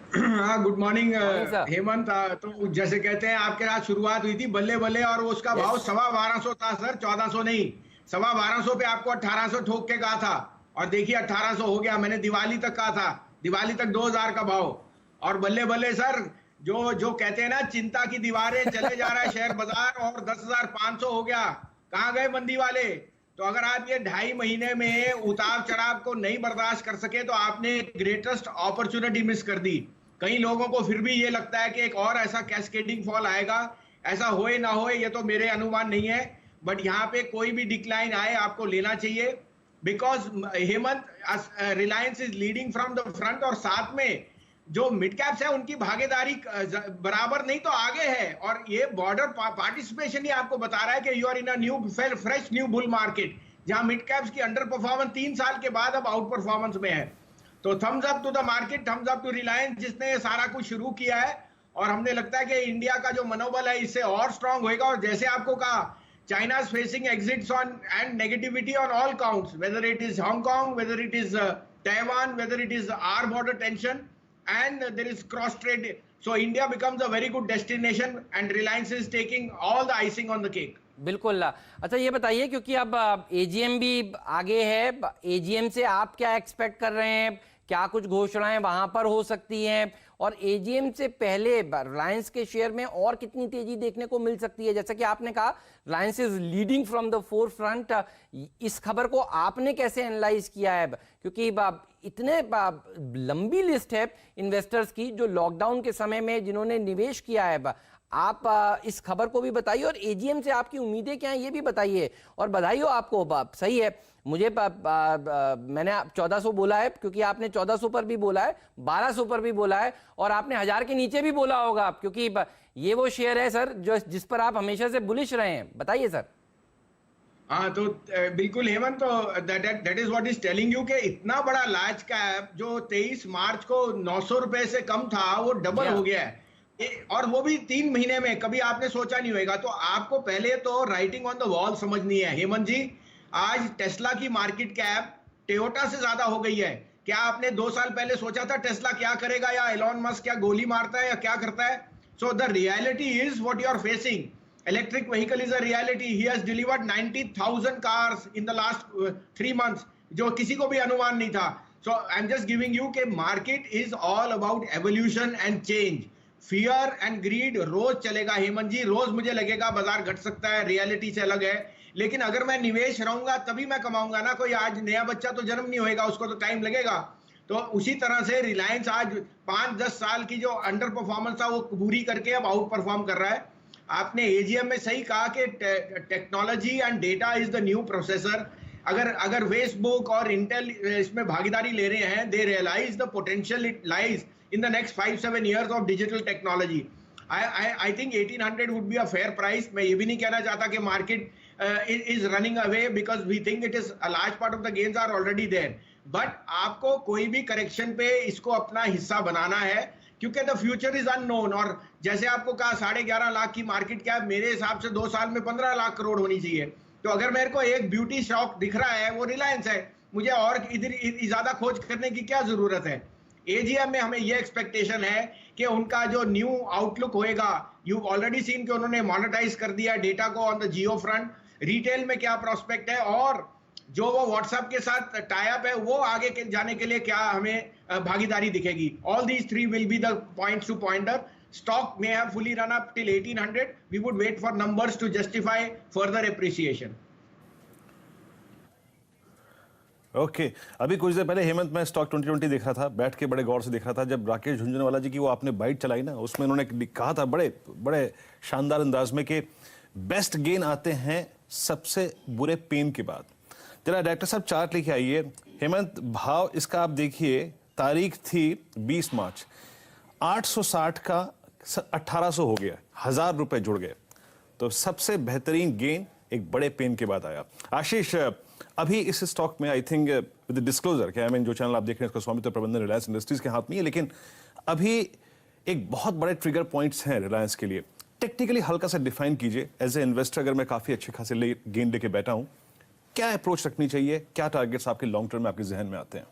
हाँ, good morning morning sir. Hemant. तो जैसे कहते हैं आपके रात शुरुआत हुई थी बल्ले बल्ले, और उसका भाव यस। 1250 था सर, 1400 नहीं। 1250 पे आपको 1800 ठोक के कहा था, और देखिए 1800 हो गया। मैंने दिवाली तक कहा था, दिवाली तक 2000 का भाव। और बल्ले बल्ले सर, जो जो कहते हैं ना, चिंता की दीवारें चले जा रहा है शेयर बाजार, और 10,500 हो गया। कहाँ गए मंदी वाले? तो अगर आप ये 2.5 महीने में उतार चढ़ाव को नहीं बर्दाश्त कर सके तो आपने ग्रेटेस्ट अपॉर्चुनिटी मिस कर दी। कई लोगों को फिर भी ये लगता है कि एक और ऐसा कैस्केडिंग फॉल आएगा। ऐसा होए ना होए ये तो मेरे अनुमान नहीं है, बट यहाँ पे कोई भी डिक्लाइन आए आपको लेना चाहिए। Because Hemant, Reliance is leading from the front, और साथ में जो मिड कैप्स है उनकी भागीदारी बराबर नहीं तो आगे है। और ये बॉर्डर पार्टिसिपेशन ही आपको बता रहा है कि you are in a new fresh new bull market, जहां मिड कैप्स की अंडर परफॉर्मेंस 3 साल के बाद अब आउट परफॉर्मेंस में है। तो thumbs up to the market, thumbs up to Reliance, जिसने ये सारा कुछ शुरू किया है। और हमने लगता है कि इंडिया का जो मनोबल है इससे और स्ट्रांग होएगा। और जैसे आपको कहा, China is facing exits on and negativity on all counts, whether it is Hong Kong, whether it is Taiwan, whether it is our border tension, and there is cross trade. So India becomes a very good destination, and Reliance is taking all the icing on the cake. बिल्कुल। अच्छा ये बताइए, क्योंकि अब AGM भी आगे है, AGM से आप क्या एक्सपेक्ट कर रहे हैं? क्या कुछ घोषणाएं वहां पर हो सकती हैं? और एजीएम से पहले रिलायंस के शेयर में और कितनी तेजी देखने को मिल सकती है? जैसा कि आपने कहा, Reliance is leading from the four front. इस खबर को आपने कैसे एनालाइज किया है? क्योंकि इतने लंबी लिस्ट है इन्वेस्टर्स की जो लॉकडाउन के समय में जिन्होंने निवेश किया है। आप इस खबर को भी बताइए, और एजीएम से आपकी उम्मीदें क्या हैं ये भी बताइए। और बधाई हो आपको, सही है। मुझे मैंने 1400 बोला है, क्योंकि आपने 1400 पर भी बोला है, 1200 पर भी बोला है, और आपने 1000 के नीचे भी बोला होगा, क्योंकि ये वो शेयर है सर जिस पर आप हमेशा से बुलिश रहे हैं। बताइए सर। हाँ, तो बिल्कुल हेमंत, तो that is what is telling you कि इतना बड़ा लार्ज कैप जो 23 मार्च को 900 रुपए से कम था, वो डबल हो गया है। और वो भी 3 महीने में। कभी आपने सोचा नहीं होगा। तो आपको पहले तो राइटिंग ऑन द वॉल समझनी है हेमंत जी। आज टेस्ला की मार्केट कैप टोयोटा से ज्यादा हो गई है। क्या आपने 2 साल पहले सोचा था टेस्ला क्या करेगा, या एलॉन मस्क क्या गोली मारता है या क्या करता है? So the reality is what you are facing. Electric vehicle is a reality. He has delivered 90,000 cars in the last 3 months, जो किसी को भी अनुमान नहीं था। So I am just giving you के market is all about evolution and change. Fear and greed रोज चलेगा हेमंत जी, रोज मुझे लगेगा बाजार घट सकता है, रियलिटी से अलग है। लेकिन अगर मैं निवेश रहूंगा तभी मैं कमाऊंगा ना। कोई आज नया बच्चा तो जन्म नहीं होएगा, उसको तो टाइम लगेगा। तो उसी तरह से रिलायंस आज 5-10 साल की जो अंडर परफॉर्मेंस था वो पूरी करके अब आउट परफॉर्म कर रहा है। आपने एजीएम में सही कहा कि technology and data is the new processor. अगर अगर फेसबुक और इंटेल इसमें भागीदारी ले रहे हैं, they realise the potential it lies in the next 5-7 years of digital technology. I think 1800 would be a fair price. मैं ये भी नहीं कहना चाहता कि market is running away, because we think it is a large part of the gains are already there. But आपको कोई भी correction पे इसको अपना हिस्सा बनाना है, क्योंकि the future is unknown. और जैसे आपको कहा 11.5 लाख की मार्केट कैप, मेरे हिसाब से 2 साल में 15 लाख करोड़ होनी चाहिए। तो अगर मेरे को एक ब्यूटी शॉप दिख रहा है वो रिलायंस है, मुझे और इधर ज्यादा खोज करने की क्या जरूरत है? एजीएम में हमें ये एक्सपेक्टेशन है कि उनका जो न्यू आउटलुक होएगा, यू ऑलरेडी सीन कि उन्होंने मोनेटाइज कर दिया डेटा को on the Jio front. Retail में क्या प्रोस्पेक्ट है, और जो वो व्हाट्सएप के साथ टाई अप है वो आगे के जाने के लिए क्या हमें भागीदारी दिखेगी। All these 3 will be the points to pointer. Stock may have fully run up till 1800. We would wait for numbers to justify further appreciation. Okay अभी कुछ देर पहले हेमंत, मैं स्टॉक 2020 देख रहा था, बैठ के बड़े गौर से देख रहा था। जब राकेश झुंझुनवाला जी की वो आपने बाइट चलाई ना, उसमें उन्होंने कहा था बड़े बड़े शानदार अंदाज में कि बेस्ट गेन आते हैं सबसे बुरे पेन के बाद। जरा डायरेक्टर साहब चार्ट लेके आइए। हेमंत, भाव इसका आप देखिए, तारीख थी 20 मार्च, 860 का 1800 हो गया, 1000 रुपए जुड़ गए। तो सबसे बेहतरीन गेन एक बड़े पेन के बाद आया। आशीष, अभी इस स्टॉक में आई थिंक विद डिस्क्लोजर कि आई मीन जो चैनल आप देख रहे हैं उसका स्वामित्व प्रबंधन रिलायंस इंडस्ट्रीज के हाथ में है, लेकिन अभी एक बहुत बड़े ट्रिगर पॉइंट्स हैं रिलायंस के लिए। टेक्निकली हल्का सा डिफाइन कीजिए। एज ए इन्वेस्टर अगर मैं काफी अच्छे खासे गेन लेके बैठा हूं, क्या अप्रोच रखनी चाहिए, क्या टारगेट्स आपके लॉन्ग टर्म में आपके जहन में आते हैं?